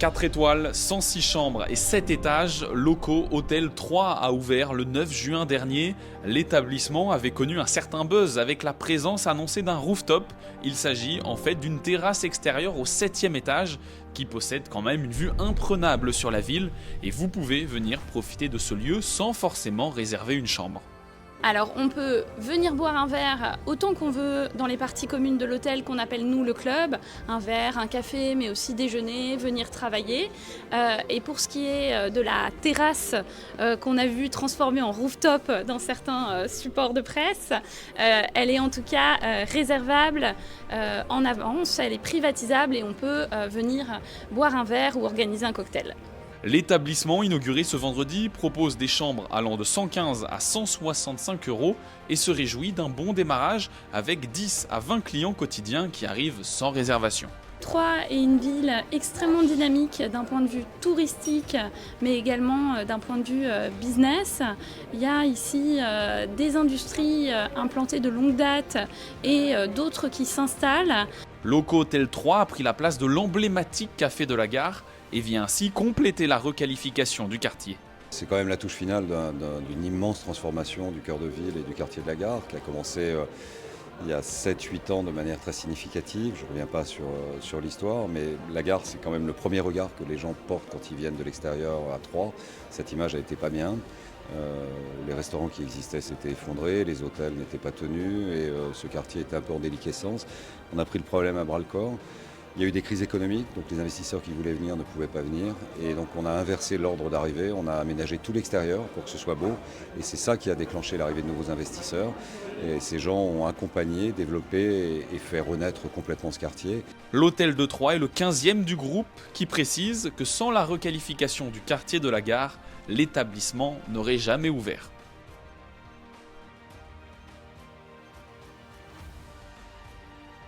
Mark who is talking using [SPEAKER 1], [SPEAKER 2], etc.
[SPEAKER 1] 4 étoiles, 106 chambres et 7 étages, Loco Hôtel 3 a ouvert le 9 juin dernier. L'établissement avait connu un certain buzz avec la présence annoncée d'un rooftop. Il s'agit en fait d'une terrasse extérieure au 7e étage qui possède quand même une vue imprenable sur la ville et vous pouvez venir profiter de ce lieu sans forcément réserver une chambre.
[SPEAKER 2] Alors on peut venir boire un verre autant qu'on veut dans les parties communes de l'hôtel qu'on appelle nous le club, un verre, un café, mais aussi déjeuner, venir travailler. Et pour ce qui est de la terrasse qu'on a vu transformée en rooftop dans certains supports de presse, elle est en tout cas réservable en avance, elle est privatisable et on peut venir boire un verre ou organiser un cocktail.
[SPEAKER 1] L'établissement, inauguré ce vendredi, propose des chambres allant de 115 à 165 € et se réjouit d'un bon démarrage avec 10 à 20 clients quotidiens qui arrivent sans réservation.
[SPEAKER 2] Troyes est une ville extrêmement dynamique d'un point de vue touristique, mais également d'un point de vue business. Il y a ici des industries implantées de longue date et d'autres qui s'installent.
[SPEAKER 1] Loco Hôtel 3 a pris la place de l'emblématique café de la gare et vient ainsi compléter la requalification du quartier.
[SPEAKER 3] C'est quand même la touche finale d'une immense transformation du cœur de ville et du quartier de la gare qui a commencé il y a 7-8 ans de manière très significative. Je ne reviens pas sur l'histoire, mais la gare, c'est quand même le premier regard que les gens portent quand ils viennent de l'extérieur à Troyes. Cette image n'était pas bien. Les restaurants qui existaient s'étaient effondrés, les hôtels n'étaient pas tenus et ce quartier était un peu en déliquescence. On a pris le problème à bras-le-corps. Il y a eu des crises économiques, donc les investisseurs qui voulaient venir ne pouvaient pas venir. Et donc on a inversé l'ordre d'arrivée, on a aménagé tout l'extérieur pour que ce soit beau. Et c'est ça qui a déclenché l'arrivée de nouveaux investisseurs. Et ces gens ont accompagné, développé et fait renaître complètement ce quartier.
[SPEAKER 1] L'hôtel de Troyes est le 15e du groupe qui précise que sans la requalification du quartier de la gare, l'établissement n'aurait jamais ouvert.